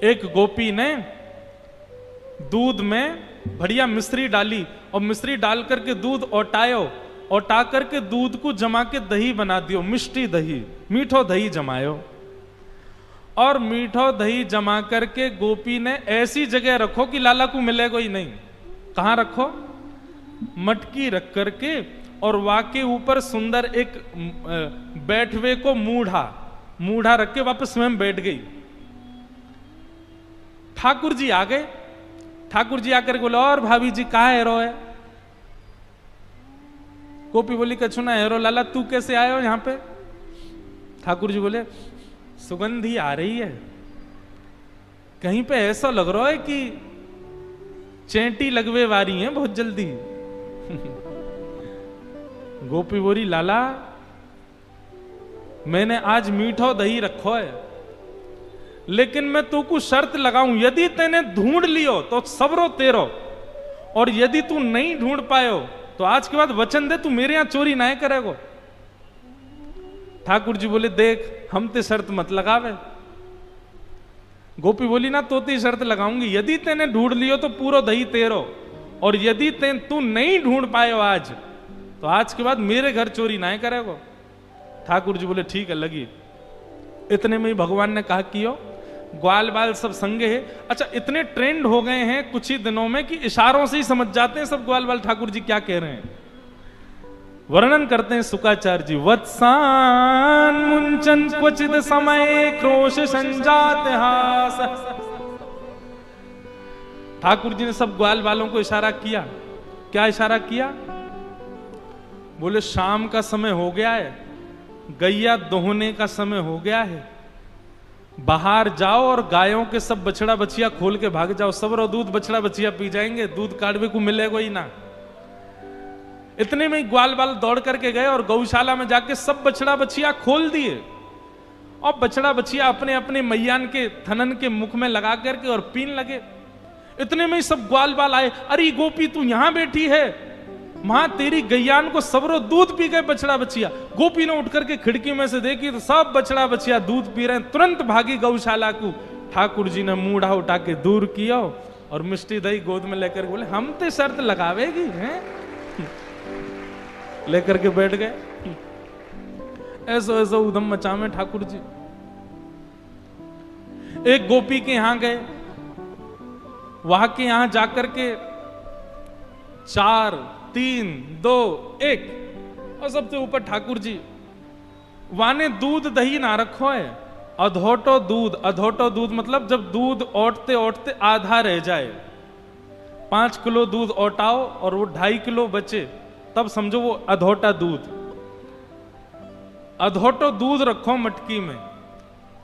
एक गोपी ने दूध में बढ़िया मिश्री डाली और मिश्री डाल करके दूध औटायो, औटा करके दूध को जमा के दही बना दियो, मिष्टी दही, मीठो दही जमायो। और मीठो दही जमा करके गोपी ने ऐसी जगह रखो कि लाला को मिलेगा ही नहीं। कहां रखो? मटकी रख करके, और वाके ऊपर सुंदर एक बैठवे को मूढ़ा रख के वापस स्वयं बैठ गई। ठाकुर जी आ गए। ठाकुर जी आकर बोले, और भाभी जी कहा हेरो है? गोपी बोली, कछु ना हेरो लाला, तू कैसे आए हो यहां पे? ठाकुर जी बोले, सुगंधी आ रही है, कहीं पे ऐसा लग रहा है कि चेंटी लगवे वारी है बहुत जल्दी। गोपी बोली, लाला मैंने आज मीठो दही रखो है, लेकिन मैं तू को शर्त लगाऊं, यदि तेने ढूंढ लियो तो सबरो तेरो, और यदि तू नहीं ढूंढ पायो तो आज के बाद वचन दे तू मेरे यहां चोरी ना करेगो। ठाकुर जी बोले, देख हम ते शर्त मत लगावे। गोपी बोली, ना तो ती शर्त लगाऊंगी, यदि तेने ढूंढ लियो तो पूरा दही तेरो, और यदि तू नहीं ढूंढ पायो आज तो आज के बाद मेरे घर चोरी ना करेगो। ठाकुर जी बोले, ठीक है लगी। इतने में ही भगवान ने कहा कियो, ग्वाल बाल सब संगे है। अच्छा, इतने ट्रेंड हो गए हैं कुछ ही दिनों में कि इशारों से ही समझ जाते हैं सब ग्वाल बाल ठाकुर जी क्या कह रहे हैं। वर्णन करते हैं शुकाचार्य जी, वत्सान मुंचन क्वचित समय क्रोश संजात हास। ठाकुर जी ने सब ग्वाल बालों को इशारा किया। क्या इशारा किया? बोले, शाम का समय हो गया है, गैया दोहने का समय हो गया है, बाहर जाओ और गायों के सब बछड़ा बछिया खोल के भाग जाओ, सब रो दूध बछड़ा बछिया पी जाएंगे, दूध काढ़वे को मिलेगा ही ना। इतने में ग्वाल बाल दौड़ करके गए और गौशाला में जाके सब बछड़ा बछिया खोल दिए, और बछड़ा बछिया अपने अपने मैयान के थनन के मुख में लगा करके और पीन लगे। इतने में ही सब ग्वाल बाल आए, अरे गोपी तू यहां बैठी है, मां तेरी गैयान को सबरो दूध पी गए बछड़ा बछिया। गोपी ने उठ करके खिड़की में से देखी तो सब बछड़ा बछिया दूध पी रहे हैं, तुरंत भागी गौशाला को। ठाकुर जी ने मूढ़ा उठा के दूर किया और मिष्टी दही गोद में लेकर बोले, हम ते शर्त लगावेगी हैं? लेकर के बैठ गए। ऐसो ऐसो उधम मचा में ठाकुर जी। एक गोपी के यहां गए, वहां के यहां जाकर के 4 3 2 1 और सबसे ऊपर ठाकुर जी। वाने दूध दही ना रखो है, अधोटो दूध। अधोटो दूध मतलब जब दूध ओटते ओटते आधा रह जाए, 5 किलो दूध ओटाओ और वो 2.5 किलो बचे, तब समझो वो अधोटा दूध। अधोटो दूध रखो मटकी में।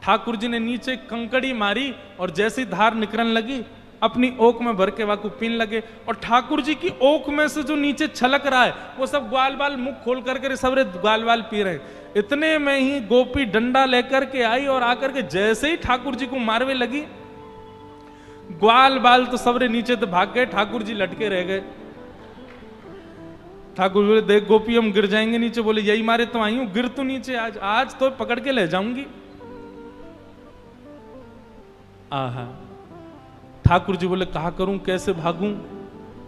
ठाकुर जी ने नीचे कंकड़ी मारी और जैसी धार निकलने लगी अपनी ओक में भर के वाकू पीन लगे, और ठाकुर जी की ओक में से जो नीचे छलक रहा है वो सब ग्वाल बाल मुख खोल करके सबरे ग्वाल बाल पी रहे हैं। इतने में ही गोपी डंडा लेकर के आई और आकर के जैसे ही ठाकुर जी को मारवे लगी, ग्वाल बाल तो सबरे नीचे तो भाग गए, ठाकुर जी लटके रह गए। ठाकुर बोले, देख गोपी हम गिर जाएंगे नीचे। बोले, यही मारे तो आई हूं, गिर तो नीचे, आज तो पकड़ के ले जाऊंगी। आहा। ठाकुर जी बोले, कहा करूं, कैसे भागूं?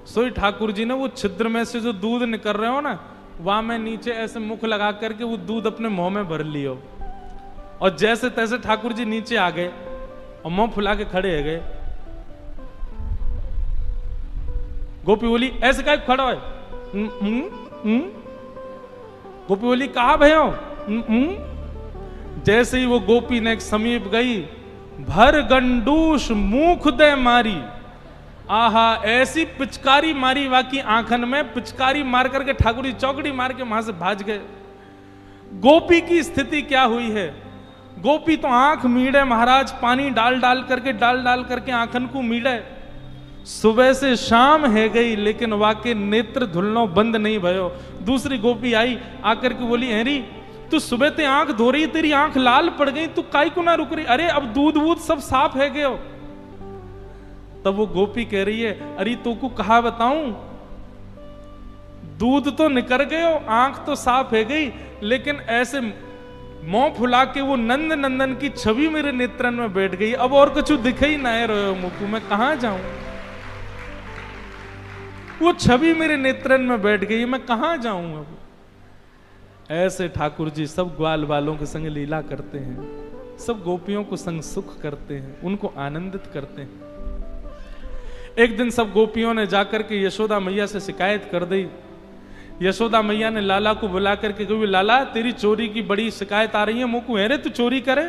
सोई ठाकुर जी ने वो छिद्र में से जो दूध निकल रहे हो ना, वहां में नीचे ऐसे मुख लगा करके वो दूध अपने मुंह में भर लियो, और जैसे तैसे ठाकुर जी नीचे आ गए और मुंह फुला के खड़े हो गए। गोपी बोली, ऐसे काय खड़ा है? गोपी बोली, कहा भयो? जैसे ही वो गोपी ने एक समीप गई, भर गंडूस मुख दे मारी। आहा, ऐसी पिचकारी मारी वाकी आंखन में, पिचकारी मार करके ठाकुर जी चौकड़ी मार के वहां से भाज गए। गोपी की स्थिति क्या हुई है? गोपी तो आंख मीड़े महाराज, पानी डाल डाल करके आंखन को मीड़े। सुबह से शाम है गई लेकिन वाके नेत्र धुलनो बंद नहीं भयो। दूसरी गोपी आई, आकर के बोली, हेरी तू सुबह ते आंख धो रही, तेरी आंख लाल पड़ गई, तू काई को ना रुक रही? अरे अब दूध वूध सब साफ है गयो। तब वो गोपी कह रही है, अरे तो को कहा बताऊं, दूध तो निकल गयो, आंख तो साफ है गई, लेकिन ऐसे मुंह फुला के वो नंद नंदन की छवि मेरे नेत्रन में बैठ गई। अब और कुछ दिख ही ना रहे मुकु, मैं कहां जाऊं? वो छवि मेरे नेत्रन में बैठ गई, मैं कहां जाऊं अब? ऐसे ठाकुर जी सब ग्वाल वालों के संग लीला करते हैं, सब गोपियों को संग सुख करते हैं, उनको आनंदित करते हैं। एक दिन सब गोपियों ने जाकर के यशोदा मैया से शिकायत कर दी। यशोदा मैया ने लाला को बुला करके कही, लाला तेरी चोरी की बड़ी शिकायत आ रही है, मुकु है रे तू चोरी करे।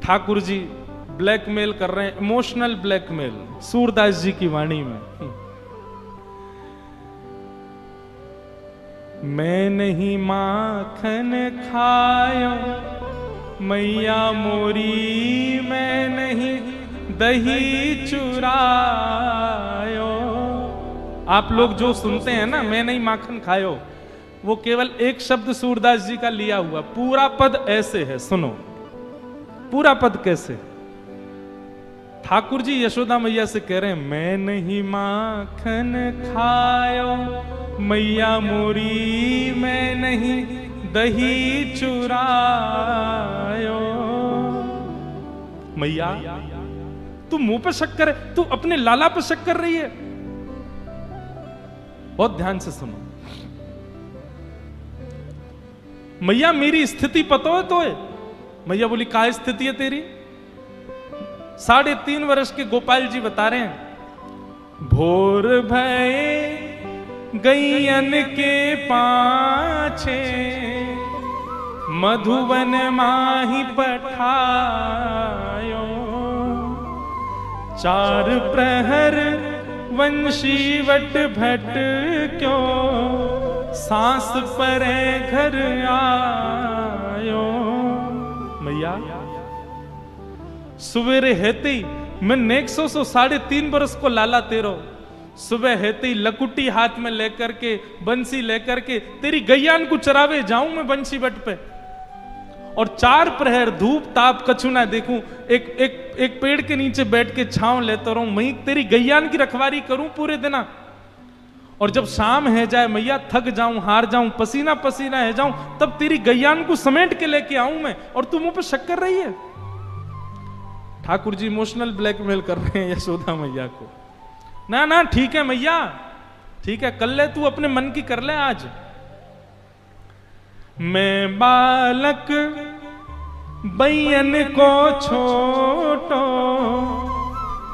ठाकुर जी ब्लैकमेल कर रहे हैं, इमोशनल ब्लैकमेल, सूरदास जी की वाणी में। मैं नहीं माखन खायो मैया मोरी, मैं नहीं दही चुरायो। आप लोग जो सुनते हैं ना, मैं नहीं माखन खायो, वो केवल एक शब्द सूरदास जी का लिया हुआ। पूरा पद ऐसे है, सुनो पूरा पद कैसे। ठाकुर जी यशोदा मैया से कह रहे हैं, मैं नहीं माखन खायो मैया मोरी, मैं नहीं दही चुरायो। मैया तू मुंह पे शक करे, तू अपने लाला पे शक कर रही है। बहुत ध्यान से सुनो। मैया मेरी स्थिति पता है तो है? मैया बोली क्या स्थिति है तेरी? 3.5 वर्ष के गोपाल जी बता रहे हैं, भोर भये गैयन के पाछे, मधुवन माही पठायो। 4 प्रहर वंशी वट भट क्यों, सांस परे घर आयो। मैया सवेरे हेते ही मैं नेक्सो 3.5 बरस को लाला तेरो, सुबह हेते ही लकुटी हाथ में लेकर के, बंसी लेकर के तेरी गैयान को चरावे जाऊं मैं बंसी बट पे, और 4 प्रहर धूप ताप कछु ना देखूं, एक पेड़ के नीचे बैठ के छांव लेता रहूं, मैं तेरी गैयान की रखवारी करूं पूरे दिन। और जब शाम है जाए मैया, थक जाऊं, हार जाऊं, पसीना पसीना है जाऊं, तब तेरी गैयान को समेट के लेके आऊं मैं, और तू मुंह पे शक कर रही है। ठाकुर जी इमोशनल ब्लैकमेल कर रहे हैं यशोदा मैया को। ना ना ठीक है मैया, ठीक है कर ले, तू अपने मन की कर ले आज। मैं बालक बैयन को छोटो,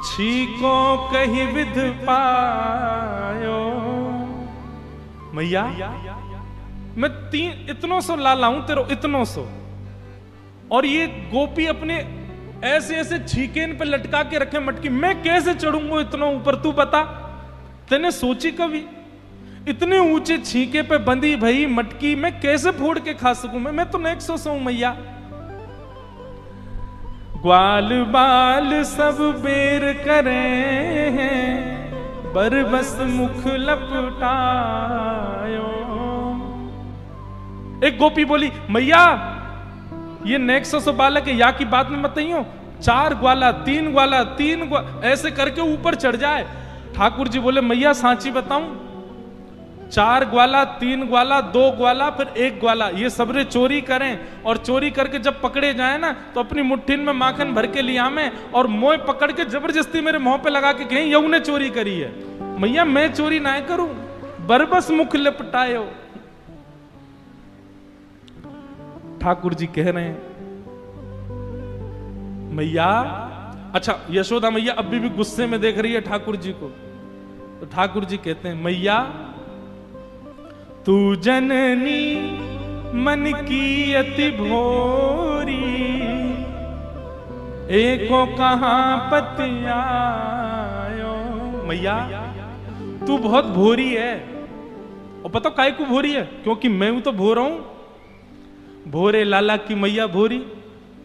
छीको कही विध पायो। मैया मैं इतनों सो लाला हूं तेरो, इतनों सो, और ये गोपी अपने ऐसे ऐसे छीकेन पे लटका के रखे मटकी, मैं कैसे चढ़ूंगा इतना ऊपर? तू बता, तेने सोची कभी? इतने ऊंचे छीके पे बंधी भई मटकी मैं कैसे फोड़ के खा सकूं? मैं तो नेक्सो हूं मैया। ग्वाल बाल सब बेर करे हैं, बरबस मुख लपटायो। एक गोपी बोली, मैया ये नेक्सो बालक है, या की बात में मत हो, 4 ग्वाला 3 ग्वाला 3 ऐसे करके ऊपर चढ़ जाए। ठाकुर जी बोले, मैया सांची बताऊं, 4 ग्वाला 3 ग्वाला 2 ग्वाला फिर 1 ग्वाला, ये सबरे चोरी करें, और चोरी करके जब पकड़े जाए ना तो अपनी मुट्ठी में माखन भर के लिया में, और मोह पकड़ के जबरदस्ती मेरे मुंह पे लगा के कहें यऊ ने चोरी करी है। मैया मैं चोरी ना करूं, बरबस मुख लपटायो। ठाकुर जी कह रहे हैं, मैया अच्छा यशोदा मैया अभी भी गुस्से में देख रही है ठाकुर जी को, तो ठाकुर जी कहते हैं, मैया तू जननी मन की अति भोरी, एको कहां पतियायो। मैया तू बहुत भोरी है, और पता काहे को भोरी है? क्योंकि मैं हूं तो भोरा हूं। भोरे लाला की मैया भोरी,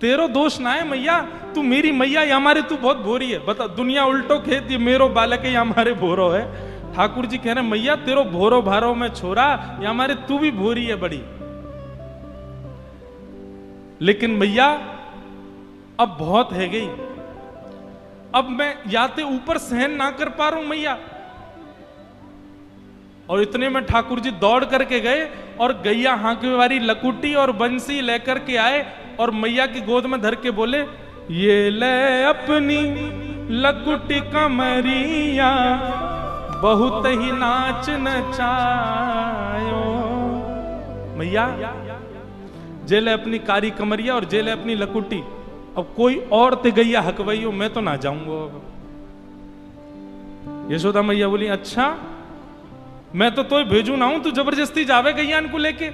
तेरो दोष ना है मैया, तू मेरी मैया या हमारे तू बहुत भोरी है। बता, दुनिया उल्टो खेत, ये मेरो बालक है या हमारे भोरो है। ठाकुर जी कह रहे मैया तेरो भोरो भारो में छोरा, या हमारे तू भी भोरी है बड़ी। लेकिन मैया अब बहुत है गई, अब मैं याते ऊपर सहन ना कर पा रहा हूं मैया। और इतने में ठाकुर जी दौड़ करके गए और गैया हांकने वाली लकुटी और बंसी लेकर के आए और मैया की गोद में धर के बोले, ये ले अपनी लकुटी कमरिया बहुत ही नाच नचायो। मैया जेले अपनी कारी कमरिया और जेले अपनी लकुटी, अब कोई और ते गैया हकवई हो, मैं तो ना जाऊंगा। यशोदा मैया बोली, अच्छा मैं तो भेजू ना हूं, तू जबरदस्ती जावे गैया इनको लेके।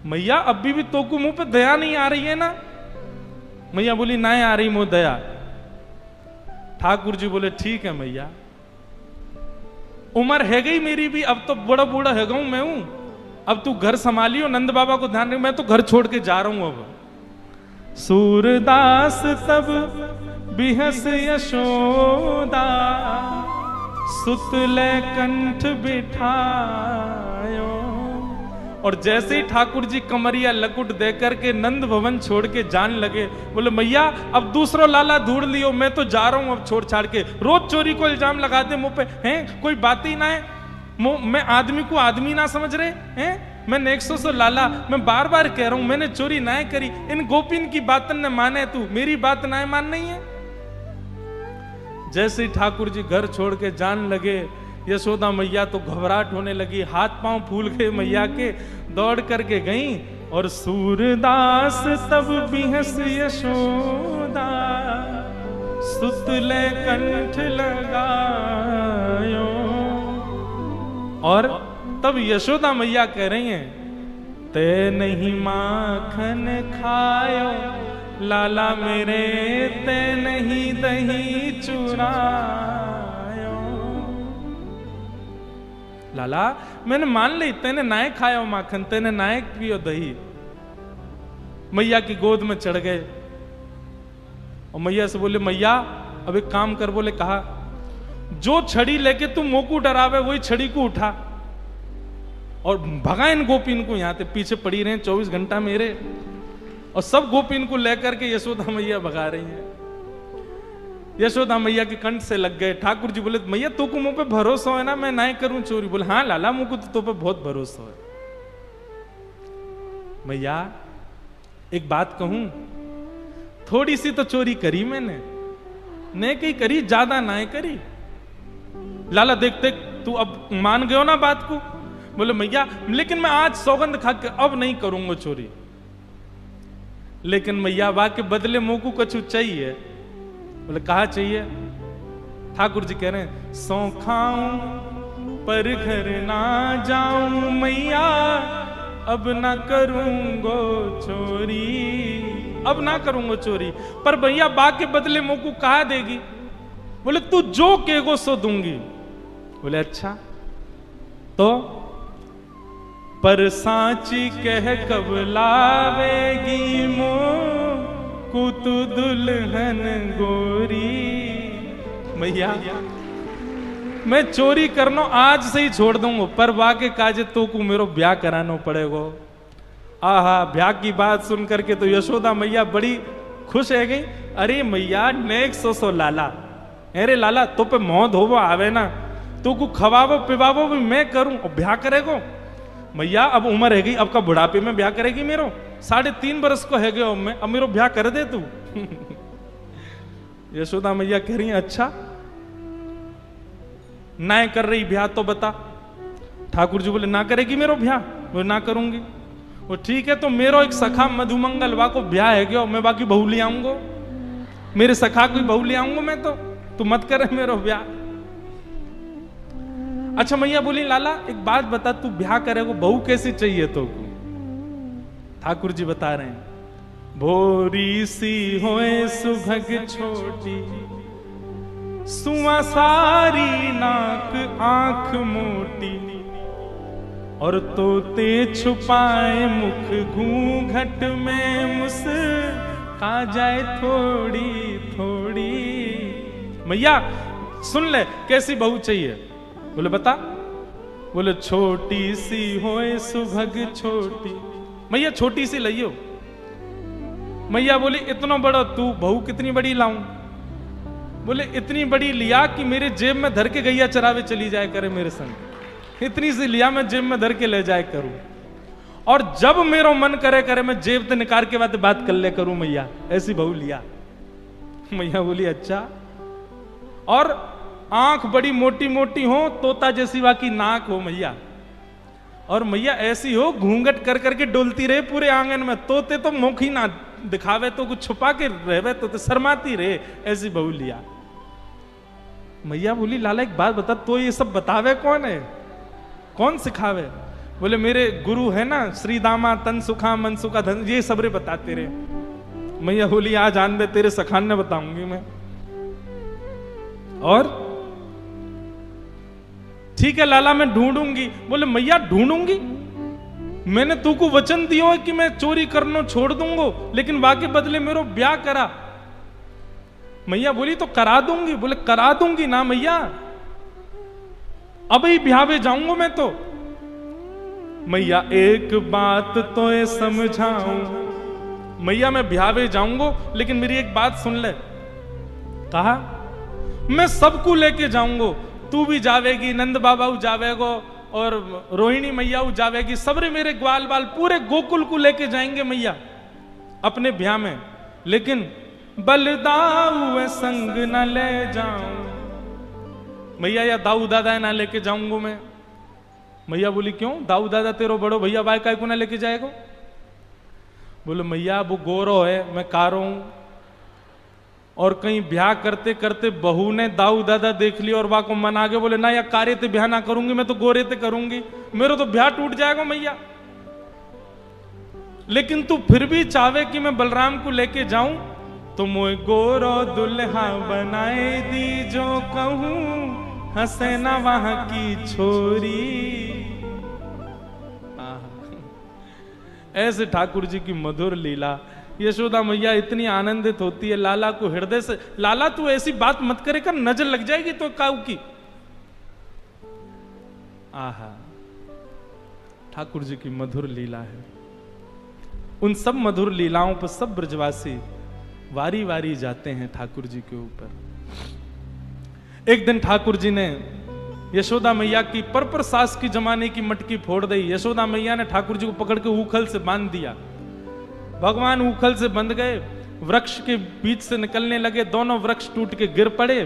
मैया अभी भी तोकू मुंह पे दया नहीं आ रही है ना? मैया बोली, ना आ रही मुंह दया। ठाकुर जी बोले, ठीक है मैया, उम्र है गई मेरी भी, अब तो बड़ा बूढ़ा है गऊ मैं हूं, अब तू घर संभालियो, नंद बाबा को ध्यान रख, मैं तो घर छोड़ के जा रहा हूं अब। सूरदास तब बिहस यशोदा सुतले कंठ बिठायो। और जैसे ही ठाकुर जी कमरिया लकुट देकर के नंद भवन छोड़ के जान लगे, बोले मैया अब दूसरो लाला ढूंढ लियो, मैं तो जा रहा हूं अब छोड़ छाड़ के। रोज चोरी को इल्जाम लगा दे मुंह पे, हैं कोई बात ही ना है, मैं आदमी को आदमी ना समझ रहे हैं, मैंने 100 लाला, मैं बार बार कह रहा हूं मैंने चोरी ना करी, इन गोपिन की बातन ने माने, तू मेरी बात ना मान नहीं है। जैसे ठाकुर जी घर छोड़ के जान लगे, यशोदा मैया तो घबराहट होने लगी, हाथ पांव फूल गए मैया के, दौड़ करके गई। और सूरदास तब बिहस यशोदा सुतले कंठ लगायो। और तब यशोदा मैया कह रही हैं, ते नहीं माखन खायो लाला मेरे, ते नहीं दही चुरायो। लाला मैंने मान ली, तेने नाय खाया माखन, तेने नाय पियो दही। मैया की गोद में चढ़ गए और मैया से बोले, मैया अब एक काम कर। बोले, कहा, जो छड़ी लेके तुम मोकू डरावे वही छड़ी को उठा और भगा इन गोपिन को, यहां पे पीछे पड़ी रहे 24 घंटा मेरे, और सब गोपिन को लेकर के यशोदा मैया भगा रही हैं। यशोदा मैया के कंठ से लग गए। ठाकुर जी बोले, मैया तो को मुंह पे भरोसा है ना, मैं ना करूं चोरी? बोले, हाँ लाला मुझको तो पे बहुत भरोसा है। मैया एक बात कहूं, थोड़ी सी तो चोरी करी मैंने, ने कहीं करी, ज्यादा ना करी। लाला देख देख तू अब मान गयो ना बात को। बोले, मैया लेकिन मैं आज सौगंध खा के अब नहीं करूंगा चोरी। लेकिन मैया बा के बदले मुंह को कछु चाहिए। बोले, कहा चाहिए? ठाकुर जी कह रहे हैं, सौ खाऊं पर घर ना जाऊं मैया, अब ना करूंगो चोरी, अब ना करूंगो चोरी। पर भैया बा के बदले मुंह को कहा देगी? बोले, तू जो कहेगो सो दूंगी। बोले, अच्छा तो? पर सांची कह कब लावेगी को तू दुल्हन गोरी। मैया मैं चोरी करना आज से ही छोड़ दूंगा, पर वाके काजे तो को मेरो ब्याह कराना पड़ेगा। आहा, ब्याह की बात सुन करके तो यशोदा मैया बड़ी खुश है गई। अरे मैया नेक सो लाला, अरे लाला तो पे मोह धोबो आवे ना, तो को खवाबो पिवाबो भी मैं करूं और ब्याह करेगो। मैया अब उम्र है गई, अब का बुढ़ापे में ब्याह करेगी मेरो? 3.5 बरस को है गयो मैं, अब मेरो ब्याह कर दे तू। यशोदा मैया कह रही है, अच्छा ना कर रही ब्याह तो बता। ठाकुर जी बोले, ना करेगी मेरो ब्याह? बोले, ना करूंगी। वो ठीक है, तो मेरो एक सखा मधुमंगल वा को ब्याह है गयो, मैं बाकी बहू ले आऊंगो, मेरे सखा को बहू ले आऊंगो मैं, तो तू मत करे मेरो ब्याह। अच्छा मैया बोली, लाला एक बात बता, तू ब्याह करेगो, बहू कैसी चाहिए तो? ठाकुर जी बता रहे हैं, भोरी सी होए सुभग छोटी, सुआ सारी नाक आंख मोटी, और तोते छुपाए मुख घूंघट में मुस्का जाए थोड़ी थोड़ी। मैया सुन ले, कैसी बहू चाहिए? बोले, बता। बोले, छोटी सी होए सुभग छोटी। मैया छोटी सी लइयो। मैया बोली, इतना बड़ा तू बहू कितनी बड़ी लाऊं? बोले, इतनी बड़ी लिया कि मेरे जेब में धर के गैया चरावे चली जाए करे मेरे संग। इतनी सी लिया मैं जेब में धर के ले जाए करूं, और जब मेरा मन करे करे मैं जेब से निकाल के बात कर ले करूं मैया, ऐसी बहू लिया। मैया बोली अच्छा, और आंख बड़ी मोटी मोटी हो, तोता जैसी बाकी नाक हो मैया, और मैया ऐसी हो घूंघट कर करके डोलती रहे पूरे आंगन में, तोते तो मुख ही ना दिखावे तो कुछ छुपा के रहे तो शर्माती रहे, ऐसी बहू लिया। मैया बोली लाला एक बात बता, तो ये सब बतावे कौन है, कौन सिखावे? बोले मेरे गुरु है ना, श्री दामा तन सुखा मन सुखा धन, ये सबरे बताते रहे। मैया बोली आज आन दे, तेरे सखान ने बताऊंगी मैं। और ठीक है लाला मैं ढूंढूंगी। बोले मैया ढूंढूंगी, मैंने तू को वचन दियो है कि मैं चोरी करना छोड़ दूंगा, लेकिन बाकी बदले मेरो ब्याह करा। मैया बोली तो करा दूंगी। बोले करा दूंगी ना मैया, अब ही ब्याह जाऊंगा मैं तो। मैया एक बात तो ये समझाऊं, मैया मैं ब्याह जाऊंगा लेकिन मेरी एक बात सुन ले। कहा मैं सबको लेके जाऊंगा, तू भी जावेगी, नंद बाबा जावेगो, और रोहिणी मैया जावेगी, सबरे मेरे ग्वाल बाल पूरे गोकुल को लेके जाएंगे मैया अपने ब्याह में, लेकिन बलदाऊ संग न ले जाऊं मैया, या दाऊ दादा ना लेके जाऊंगा मैं। मैया बोली क्यों, दाऊ दादा तेरो बड़ो भैया भाई काय को ना लेके जाएगा? बोले मैया वो गोरो है, मैं कारो हूं, और कहीं ब्याह करते करते बहू ने दाऊ दादा देख लिया और वाको मन आ गया, बोले ना या कारे ते ब्याह ना करूंगी, मैं तो गोरे ते करूंगी, मेरा तो ब्याह टूट जाएगा मैया। लेकिन तू फिर भी चाहे कि मैं बलराम को लेके जाऊं, तो मोए गोरो दुल्हा बनाए दी, जो कहूं हंसे ना वहां की छोरी। ऐसे ठाकुर जी की मधुर लीला। यशोदा मैया इतनी आनंदित होती है लाला को हृदय से, लाला तू ऐसी बात मत करे कर, नजर लग जाएगी तो काऊ की। आहा, ठाकुर जी की मधुर लीला है। उन सब मधुर लीलाओं पर सब ब्रजवासी वारी वारी जाते हैं ठाकुर जी के ऊपर। एक दिन ठाकुर जी ने यशोदा मैया की पर सास की जमाने की मटकी फोड़ दी। यशोदा मैया ने ठाकुर जी को पकड़ के ऊखल से बांध दिया। भगवान ऊखल से बंध गए, वृक्ष के बीच से निकलने लगे, दोनों वृक्ष टूट के गिर पड़े।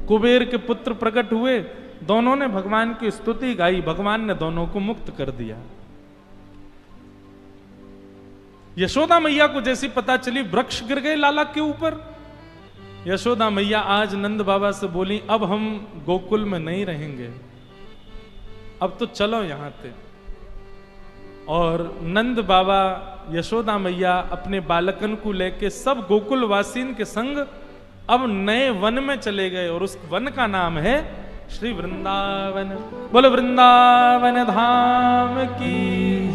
कुबेर के पुत्र प्रकट हुए, दोनों ने भगवान की स्तुति गाई, भगवान ने दोनों को मुक्त कर दिया। यशोदा मैया को जैसी पता चली वृक्ष गिर गए लाला के ऊपर, यशोदा मैया आज नंद बाबा से बोली अब हम गोकुल में नहीं रहेंगे, अब तो चलो यहां से। और नंद बाबा यशोदा मैया अपने बालकन को लेके सब गोकुल वासीन के संग अब नए वन में चले गए, और उस वन का नाम है श्री वृंदावन। बोलो वृंदावन धाम की